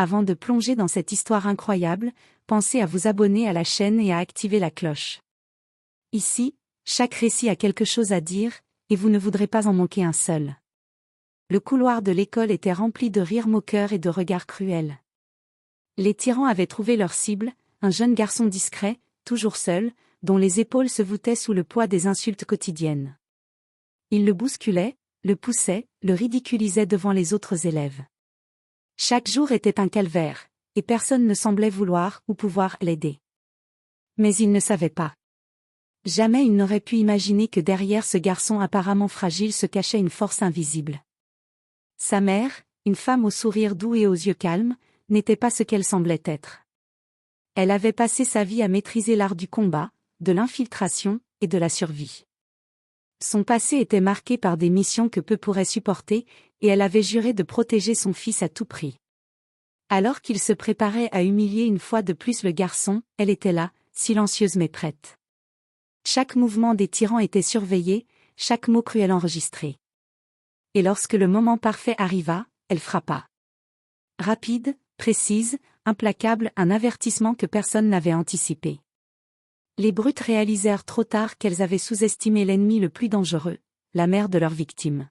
Avant de plonger dans cette histoire incroyable, pensez à vous abonner à la chaîne et à activer la cloche. Ici, chaque récit a quelque chose à dire, et vous ne voudrez pas en manquer un seul. Le couloir de l'école était rempli de rires moqueurs et de regards cruels. Les tyrans avaient trouvé leur cible, un jeune garçon discret, toujours seul, dont les épaules se voûtaient sous le poids des insultes quotidiennes. Ils le bousculaient, le poussaient, le ridiculisaient devant les autres élèves. Chaque jour était un calvaire, et personne ne semblait vouloir ou pouvoir l'aider. Mais il ne savait pas. Jamais il n'aurait pu imaginer que derrière ce garçon apparemment fragile se cachait une force invisible. Sa mère, une femme au sourire doux et aux yeux calmes, n'était pas ce qu'elle semblait être. Elle avait passé sa vie à maîtriser l'art du combat, de l'infiltration et de la survie. Son passé était marqué par des missions que peu pourraient supporter, et elle avait juré de protéger son fils à tout prix. Alors qu'il se préparait à humilier une fois de plus le garçon, elle était là, silencieuse mais prête. Chaque mouvement des tyrans était surveillé, chaque mot cruel enregistré. Et lorsque le moment parfait arriva, elle frappa. Rapide, précise, implacable, un avertissement que personne n'avait anticipé. Les brutes réalisèrent trop tard qu'elles avaient sous-estimé l'ennemi le plus dangereux, la mère de leur victime.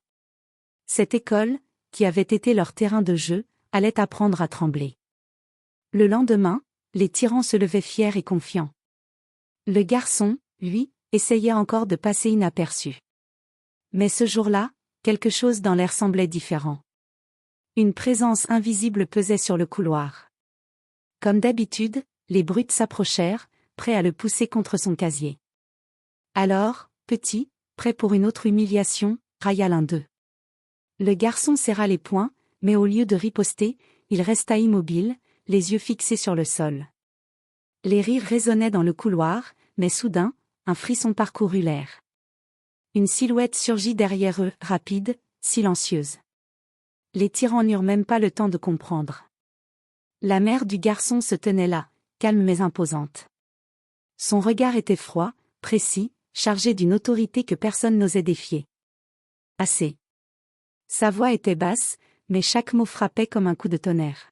Cette école, qui avait été leur terrain de jeu, allait apprendre à trembler. Le lendemain, les tyrans se levaient fiers et confiants. Le garçon, lui, essayait encore de passer inaperçu. Mais ce jour-là, quelque chose dans l'air semblait différent. Une présence invisible pesait sur le couloir. Comme d'habitude, les brutes s'approchèrent, prêts à le pousser contre son casier. Alors, petit, prêt pour une autre humiliation, railla l'un d'eux. Le garçon serra les poings, mais au lieu de riposter, il resta immobile, les yeux fixés sur le sol. Les rires résonnaient dans le couloir, mais soudain, un frisson parcourut l'air. Une silhouette surgit derrière eux, rapide, silencieuse. Les tyrans n'eurent même pas le temps de comprendre. La mère du garçon se tenait là, calme mais imposante. Son regard était froid, précis, chargé d'une autorité que personne n'osait défier. Assez. Sa voix était basse, mais chaque mot frappait comme un coup de tonnerre.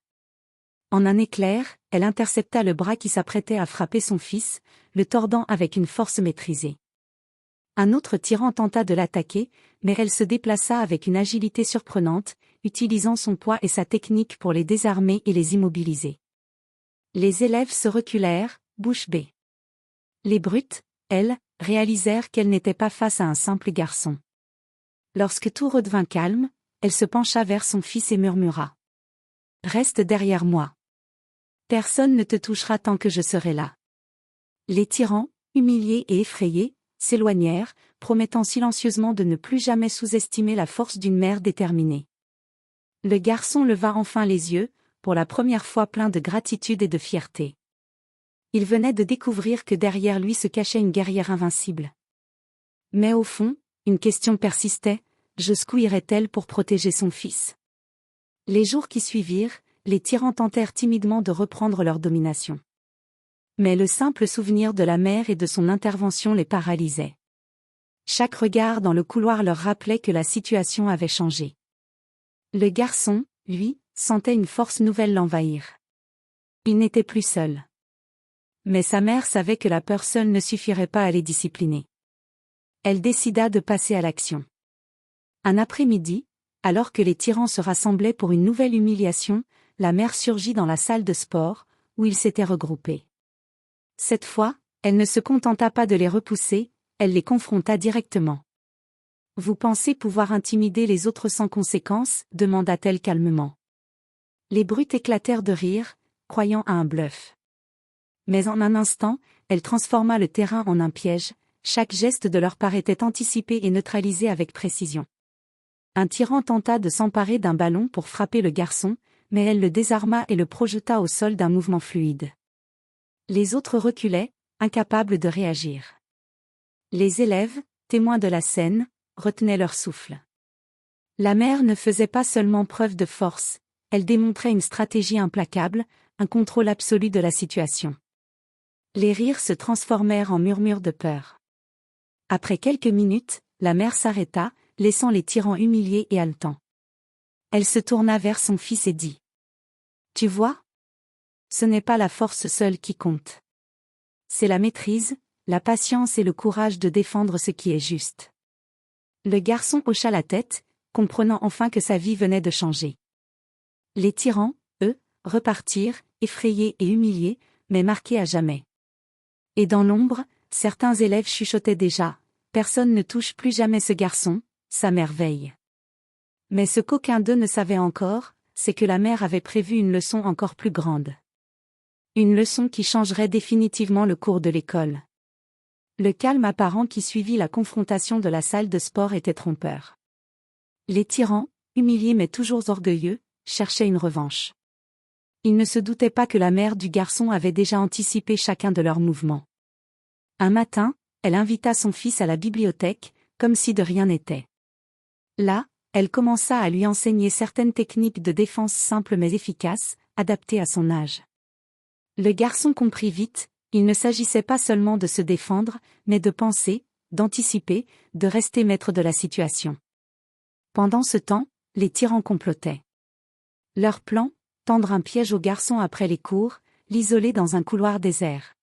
En un éclair, elle intercepta le bras qui s'apprêtait à frapper son fils, le tordant avec une force maîtrisée. Un autre tyran tenta de l'attaquer, mais elle se déplaça avec une agilité surprenante, utilisant son poids et sa technique pour les désarmer et les immobiliser. Les élèves se reculèrent, bouche bée. Les brutes, elles, réalisèrent qu'elles n'étaient pas face à un simple garçon. Lorsque tout redevint calme, elle se pencha vers son fils et murmura. « Reste derrière moi. Personne ne te touchera tant que je serai là. » Les tyrans, humiliés et effrayés, s'éloignèrent, promettant silencieusement de ne plus jamais sous-estimer la force d'une mère déterminée. Le garçon leva enfin les yeux, pour la première fois plein de gratitude et de fierté. Il venait de découvrir que derrière lui se cachait une guerrière invincible. Mais au fond, une question persistait, jusqu'où irait-elle pour protéger son fils? Les jours qui suivirent, les tyrans tentèrent timidement de reprendre leur domination. Mais le simple souvenir de la mère et de son intervention les paralysait. Chaque regard dans le couloir leur rappelait que la situation avait changé. Le garçon, lui, sentait une force nouvelle l'envahir. Il n'était plus seul. Mais sa mère savait que la peur seule ne suffirait pas à les discipliner. Elle décida de passer à l'action. Un après-midi, alors que les tyrans se rassemblaient pour une nouvelle humiliation, la mère surgit dans la salle de sport, où ils s'étaient regroupés. Cette fois, elle ne se contenta pas de les repousser, elle les confronta directement. « Vous pensez pouvoir intimider les autres sans conséquence ?» demanda-t-elle calmement. Les brutes éclatèrent de rire, croyant à un bluff. Mais en un instant, elle transforma le terrain en un piège, chaque geste de leur part était anticipé et neutralisé avec précision. Un tyran tenta de s'emparer d'un ballon pour frapper le garçon, mais elle le désarma et le projeta au sol d'un mouvement fluide. Les autres reculaient, incapables de réagir. Les élèves, témoins de la scène, retenaient leur souffle. La mère ne faisait pas seulement preuve de force, elle démontrait une stratégie implacable, un contrôle absolu de la situation. Les rires se transformèrent en murmures de peur. Après quelques minutes, la mère s'arrêta, laissant les tyrans humiliés et haletants. Elle se tourna vers son fils et dit : « Tu vois? Ce n'est pas la force seule qui compte. C'est la maîtrise, la patience et le courage de défendre ce qui est juste. Le garçon hocha la tête, comprenant enfin que sa vie venait de changer. Les tyrans, eux, repartirent, effrayés et humiliés, mais marqués à jamais. Et dans l'ombre, certains élèves chuchotaient déjà, « Personne ne touche plus jamais ce garçon, sa mère veille. » Mais ce qu'aucun d'eux ne savait encore, c'est que la mère avait prévu une leçon encore plus grande. Une leçon qui changerait définitivement le cours de l'école. Le calme apparent qui suivit la confrontation de la salle de sport était trompeur. Les tyrans, humiliés mais toujours orgueilleux, cherchaient une revanche. Ils ne se doutaient pas que la mère du garçon avait déjà anticipé chacun de leurs mouvements. Un matin, elle invita son fils à la bibliothèque, comme si de rien n'était. Là, elle commença à lui enseigner certaines techniques de défense simples mais efficaces, adaptées à son âge. Le garçon comprit vite, il ne s'agissait pas seulement de se défendre, mais de penser, d'anticiper, de rester maître de la situation. Pendant ce temps, les tyrans complotaient. Leur plan, tendre un piège au garçon après les cours, l'isoler dans un couloir désert.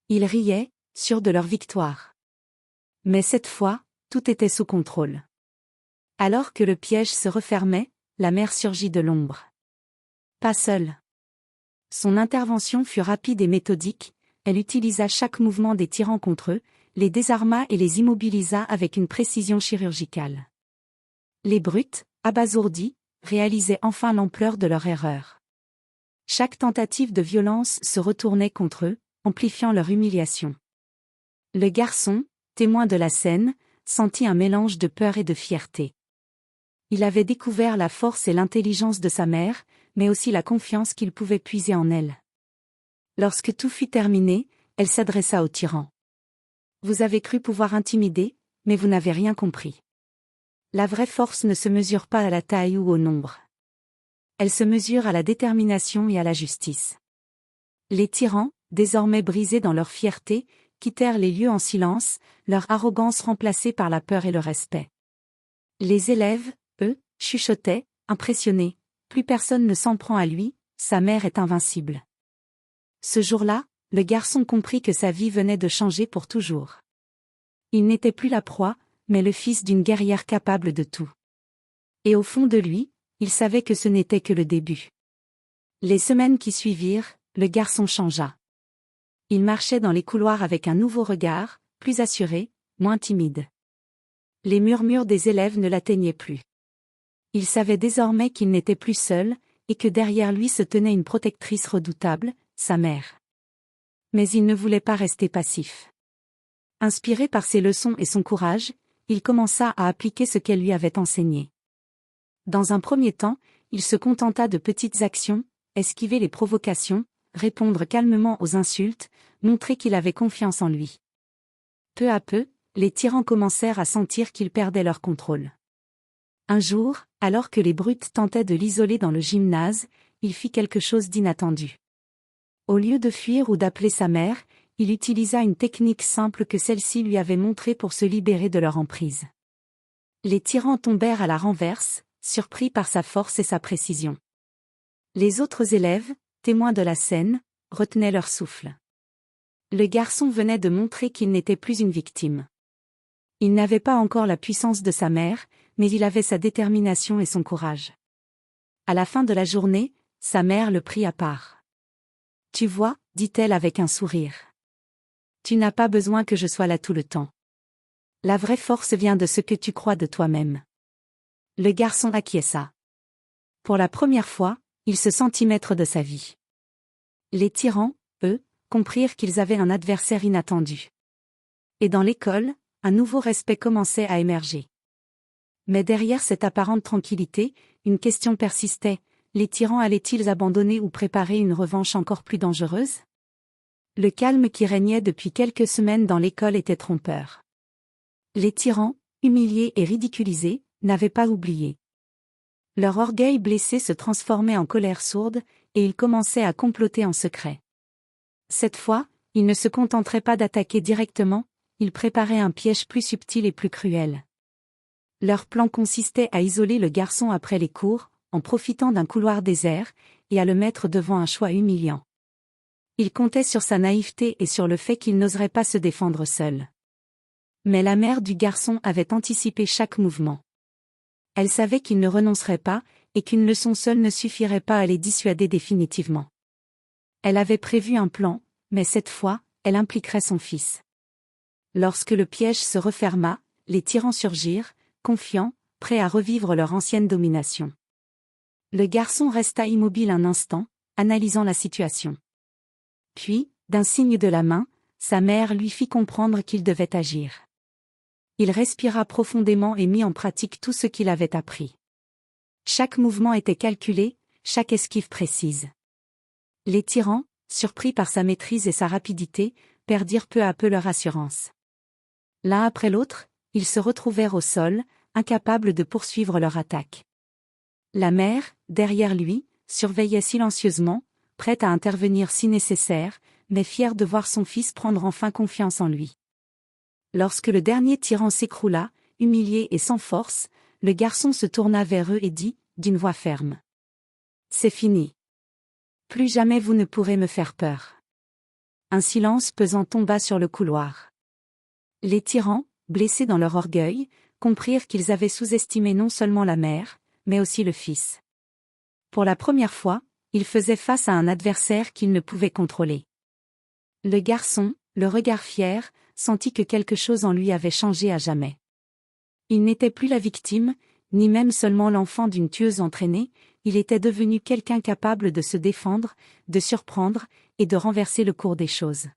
Ils riaient, sûrs de leur victoire. Mais cette fois, tout était sous contrôle. Alors que le piège se refermait, la mère surgit de l'ombre. Pas seule. Son intervention fut rapide et méthodique, elle utilisa chaque mouvement des tyrans contre eux, les désarma et les immobilisa avec une précision chirurgicale. Les brutes, abasourdis, réalisaient enfin l'ampleur de leur erreur. Chaque tentative de violence se retournait contre eux, amplifiant leur humiliation. Le garçon, témoin de la scène, sentit un mélange de peur et de fierté. Il avait découvert la force et l'intelligence de sa mère, mais aussi la confiance qu'il pouvait puiser en elle. Lorsque tout fut terminé, elle s'adressa au tyran. « Vous avez cru pouvoir intimider, mais vous n'avez rien compris. La vraie force ne se mesure pas à la taille ou au nombre. Elle se mesure à la détermination et à la justice. » Les tyrans, désormais brisés dans leur fierté, quittèrent les lieux en silence, leur arrogance remplacée par la peur et le respect. Les élèves, eux, chuchotaient, impressionnés. Plus personne ne s'en prend à lui, sa mère est invincible. Ce jour-là, le garçon comprit que sa vie venait de changer pour toujours. Il n'était plus la proie, mais le fils d'une guerrière capable de tout. Et au fond de lui, il savait que ce n'était que le début. Les semaines qui suivirent, le garçon changea. Il marchait dans les couloirs avec un nouveau regard, plus assuré, moins timide. Les murmures des élèves ne l'atteignaient plus. Il savait désormais qu'il n'était plus seul, et que derrière lui se tenait une protectrice redoutable, sa mère. Mais il ne voulait pas rester passif. Inspiré par ses leçons et son courage, il commença à appliquer ce qu'elle lui avait enseigné. Dans un premier temps, il se contenta de petites actions, esquiver les provocations, répondre calmement aux insultes, montrer qu'il avait confiance en lui. Peu à peu, les tyrans commencèrent à sentir qu'ils perdaient leur contrôle. Un jour, alors que les brutes tentaient de l'isoler dans le gymnase, il fit quelque chose d'inattendu. Au lieu de fuir ou d'appeler sa mère, il utilisa une technique simple que celle-ci lui avait montrée pour se libérer de leur emprise. Les tyrans tombèrent à la renverse, surpris par sa force et sa précision. Les autres élèves, témoins de la scène, retenaient leur souffle. Le garçon venait de montrer qu'il n'était plus une victime. Il n'avait pas encore la puissance de sa mère, mais il avait sa détermination et son courage. À la fin de la journée, sa mère le prit à part. « Tu vois, dit-elle avec un sourire. Tu n'as pas besoin que je sois là tout le temps. La vraie force vient de ce que tu crois de toi-même. » Le garçon acquiesça. Pour la première fois, il se sentit maître de sa vie. Les tyrans, eux, comprirent qu'ils avaient un adversaire inattendu. Et dans l'école, un nouveau respect commençait à émerger. Mais derrière cette apparente tranquillité, une question persistait, les tyrans allaient-ils abandonner ou préparer une revanche encore plus dangereuse? Le calme qui régnait depuis quelques semaines dans l'école était trompeur. Les tyrans, humiliés et ridiculisés, n'avaient pas oublié. Leur orgueil blessé se transformait en colère sourde, et ils commençaient à comploter en secret. Cette fois, ils ne se contenteraient pas d'attaquer directement, ils préparaient un piège plus subtil et plus cruel. Leur plan consistait à isoler le garçon après les cours, en profitant d'un couloir désert, et à le mettre devant un choix humiliant. Il comptait sur sa naïveté et sur le fait qu'il n'oserait pas se défendre seul. Mais la mère du garçon avait anticipé chaque mouvement. Elle savait qu'il ne renoncerait pas, et qu'une leçon seule ne suffirait pas à les dissuader définitivement. Elle avait prévu un plan, mais cette fois, elle impliquerait son fils. Lorsque le piège se referma, les tyrans surgirent, confiants, prêts à revivre leur ancienne domination. Le garçon resta immobile un instant, analysant la situation. Puis, d'un signe de la main, sa mère lui fit comprendre qu'il devait agir. Il respira profondément et mit en pratique tout ce qu'il avait appris. Chaque mouvement était calculé, chaque esquive précise. Les tyrans, surpris par sa maîtrise et sa rapidité, perdirent peu à peu leur assurance. L'un après l'autre, ils se retrouvèrent au sol, incapables de poursuivre leur attaque. La mère, derrière lui, surveillait silencieusement, prête à intervenir si nécessaire, mais fière de voir son fils prendre enfin confiance en lui. Lorsque le dernier tyran s'écroula, humilié et sans force, le garçon se tourna vers eux et dit, d'une voix ferme. « C'est fini. Plus jamais vous ne pourrez me faire peur. » Un silence pesant tomba sur le couloir. Les tyrans, blessés dans leur orgueil, comprirent qu'ils avaient sous-estimé non seulement la mère, mais aussi le fils. Pour la première fois, ils faisaient face à un adversaire qu'ils ne pouvaient contrôler. Le garçon, le regard fier, sentit que quelque chose en lui avait changé à jamais. Il n'était plus la victime, ni même seulement l'enfant d'une tueuse entraînée, il était devenu quelqu'un capable de se défendre, de surprendre, et de renverser le cours des choses.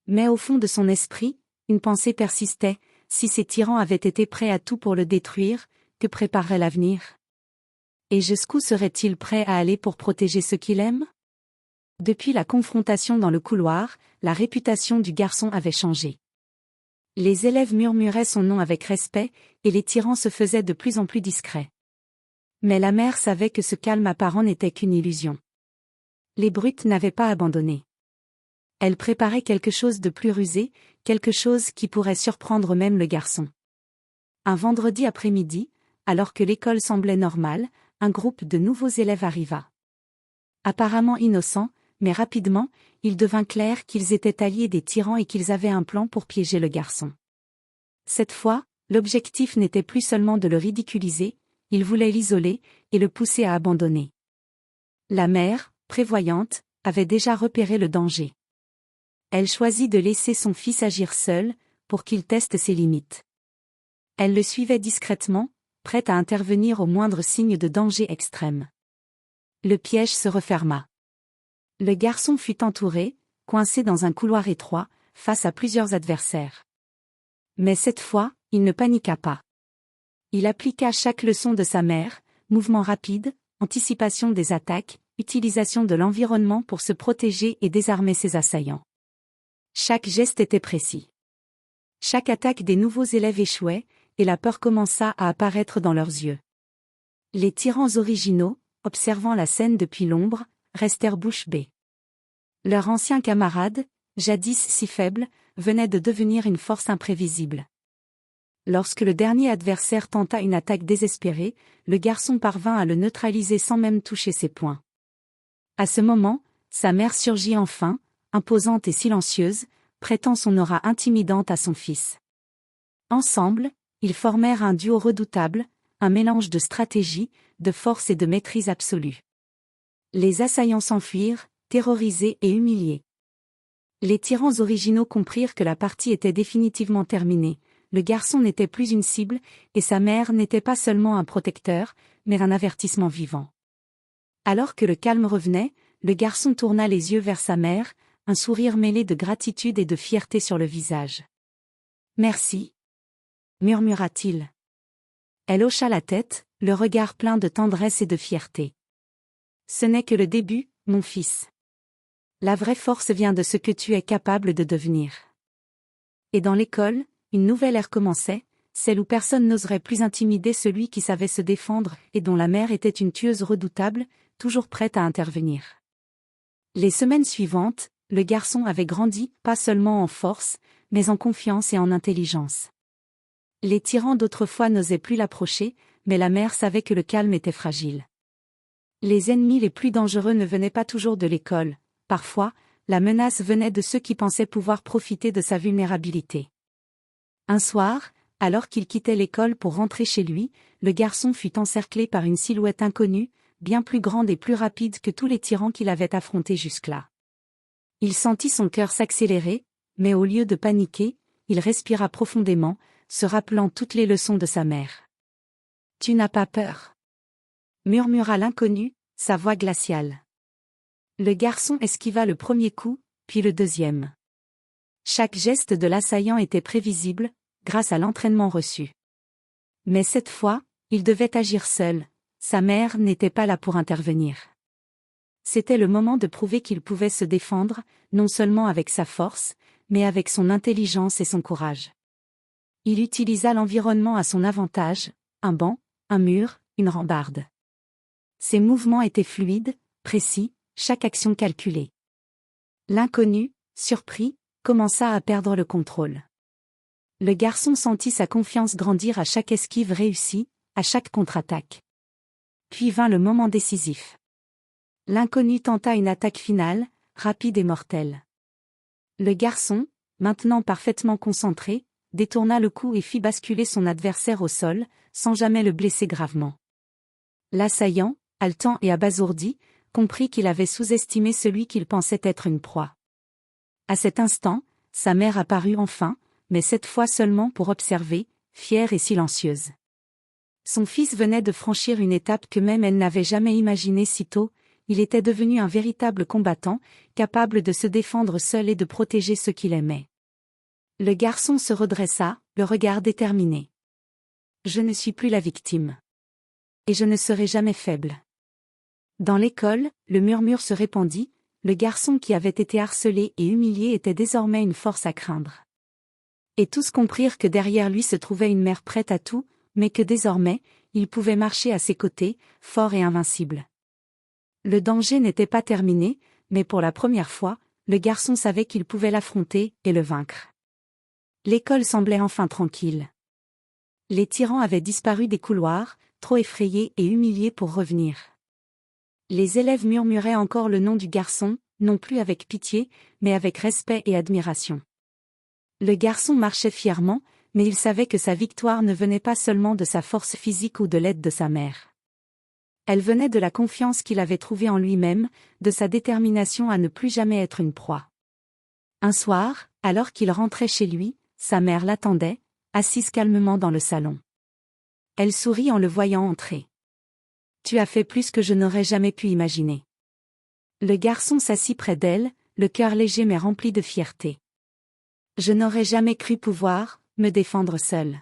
Mais au fond de son esprit, une pensée persistait, si ces tyrans avaient été prêts à tout pour le détruire, que préparerait l'avenir? Et jusqu'où serait-il prêt à aller pour protéger ceux qu'il aime? Depuis la confrontation dans le couloir, la réputation du garçon avait changé. Les élèves murmuraient son nom avec respect, et les tyrans se faisaient de plus en plus discrets. Mais la mère savait que ce calme apparent n'était qu'une illusion. Les brutes n'avaient pas abandonné. Elle préparait quelque chose de plus rusé, quelque chose qui pourrait surprendre même le garçon. Un vendredi après-midi, alors que l'école semblait normale, un groupe de nouveaux élèves arriva. Apparemment innocents, mais rapidement, il devint clair qu'ils étaient alliés des tyrans et qu'ils avaient un plan pour piéger le garçon. Cette fois, l'objectif n'était plus seulement de le ridiculiser, ils voulaient l'isoler et le pousser à abandonner. La mère, prévoyante, avait déjà repéré le danger. Elle choisit de laisser son fils agir seul, pour qu'il teste ses limites. Elle le suivait discrètement, prête à intervenir au moindre signe de danger extrême. Le piège se referma. Le garçon fut entouré, coincé dans un couloir étroit, face à plusieurs adversaires. Mais cette fois, il ne paniqua pas. Il appliqua chaque leçon de sa mère, mouvement rapide, anticipation des attaques, utilisation de l'environnement pour se protéger et désarmer ses assaillants. Chaque geste était précis. Chaque attaque des nouveaux élèves échouait, et la peur commença à apparaître dans leurs yeux. Les tyrans originaux, observant la scène depuis l'ombre, restèrent bouche bée. Leur ancien camarade, jadis si faible, venait de devenir une force imprévisible. Lorsque le dernier adversaire tenta une attaque désespérée, le garçon parvint à le neutraliser sans même toucher ses poings. À ce moment, sa mère surgit enfin, imposante et silencieuse, prêtant son aura intimidante à son fils. Ensemble, ils formèrent un duo redoutable, un mélange de stratégie, de force et de maîtrise absolue. Les assaillants s'enfuirent, terrorisés et humiliés. Les tyrans originaux comprirent que la partie était définitivement terminée, le garçon n'était plus une cible, et sa mère n'était pas seulement un protecteur, mais un avertissement vivant. Alors que le calme revenait, le garçon tourna les yeux vers sa mère, un sourire mêlé de gratitude et de fierté sur le visage. « Merci » murmura-t-il. Elle hocha la tête, le regard plein de tendresse et de fierté. « Ce n'est que le début, mon fils. La vraie force vient de ce que tu es capable de devenir. » Et dans l'école, une nouvelle ère commençait, celle où personne n'oserait plus intimider celui qui savait se défendre et dont la mère était une tueuse redoutable, toujours prête à intervenir. Les semaines suivantes, le garçon avait grandi, pas seulement en force, mais en confiance et en intelligence. Les tyrans d'autrefois n'osaient plus l'approcher, mais la mère savait que le calme était fragile. Les ennemis les plus dangereux ne venaient pas toujours de l'école, parfois, la menace venait de ceux qui pensaient pouvoir profiter de sa vulnérabilité. Un soir, alors qu'il quittait l'école pour rentrer chez lui, le garçon fut encerclé par une silhouette inconnue, bien plus grande et plus rapide que tous les tyrans qu'il avait affrontés jusque-là. Il sentit son cœur s'accélérer, mais au lieu de paniquer, il respira profondément, se rappelant toutes les leçons de sa mère. « Tu n'as pas peur ?» murmura l'inconnu, sa voix glaciale. Le garçon esquiva le premier coup, puis le deuxième. Chaque geste de l'assaillant était prévisible, grâce à l'entraînement reçu. Mais cette fois, il devait agir seul, sa mère n'était pas là pour intervenir. C'était le moment de prouver qu'il pouvait se défendre, non seulement avec sa force, mais avec son intelligence et son courage. Il utilisa l'environnement à son avantage, un banc, un mur, une rambarde. Ses mouvements étaient fluides, précis, chaque action calculée. L'inconnu, surpris, commença à perdre le contrôle. Le garçon sentit sa confiance grandir à chaque esquive réussie, à chaque contre-attaque. Puis vint le moment décisif. L'inconnu tenta une attaque finale, rapide et mortelle. Le garçon, maintenant parfaitement concentré, détourna le coup et fit basculer son adversaire au sol, sans jamais le blesser gravement. L'assaillant, haletant et abasourdi, comprit qu'il avait sous-estimé celui qu'il pensait être une proie. À cet instant, sa mère apparut enfin, mais cette fois seulement pour observer, fière et silencieuse. Son fils venait de franchir une étape que même elle n'avait jamais imaginée si tôt, il était devenu un véritable combattant, capable de se défendre seul et de protéger ceux qu'il aimait. Le garçon se redressa, le regard déterminé. « Je ne suis plus la victime. Et je ne serai jamais faible. » Dans l'école, le murmure se répandit, le garçon qui avait été harcelé et humilié était désormais une force à craindre. Et tous comprirent que derrière lui se trouvait une mère prête à tout, mais que désormais, il pouvait marcher à ses côtés, fort et invincible. Le danger n'était pas terminé, mais pour la première fois, le garçon savait qu'il pouvait l'affronter et le vaincre. L'école semblait enfin tranquille. Les tyrans avaient disparu des couloirs, trop effrayés et humiliés pour revenir. Les élèves murmuraient encore le nom du garçon, non plus avec pitié, mais avec respect et admiration. Le garçon marchait fièrement, mais il savait que sa victoire ne venait pas seulement de sa force physique ou de l'aide de sa mère. Elle venait de la confiance qu'il avait trouvée en lui-même, de sa détermination à ne plus jamais être une proie. Un soir, alors qu'il rentrait chez lui, sa mère l'attendait, assise calmement dans le salon. Elle sourit en le voyant entrer. « Tu as fait plus que je n'aurais jamais pu imaginer. » Le garçon s'assit près d'elle, le cœur léger mais rempli de fierté. « Je n'aurais jamais cru pouvoir me défendre seul. »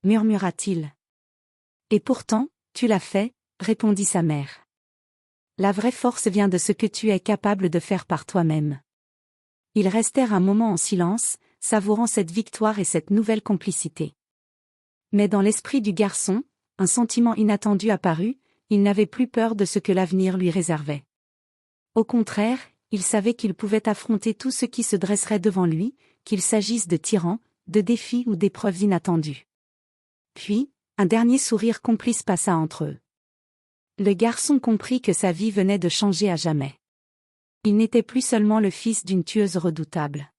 murmura-t-il. « Et pourtant, tu l'as fait, » répondit sa mère. « La vraie force vient de ce que tu es capable de faire par toi-même. » Ils restèrent un moment en silence, savourant cette victoire et cette nouvelle complicité. Mais dans l'esprit du garçon, un sentiment inattendu apparut, il n'avait plus peur de ce que l'avenir lui réservait. Au contraire, il savait qu'il pouvait affronter tout ce qui se dresserait devant lui, qu'il s'agisse de tyrans, de défis ou d'épreuves inattendues. Puis, un dernier sourire complice passa entre eux. Le garçon comprit que sa vie venait de changer à jamais. Il n'était plus seulement le fils d'une tueuse redoutable.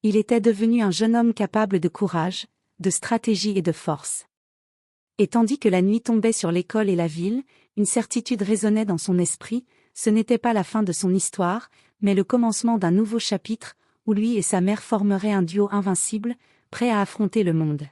Il était devenu un jeune homme capable de courage, de stratégie et de force. Et tandis que la nuit tombait sur l'école et la ville, une certitude résonnait dans son esprit, ce n'était pas la fin de son histoire, mais le commencement d'un nouveau chapitre, où lui et sa mère formeraient un duo invincible, prêt à affronter le monde.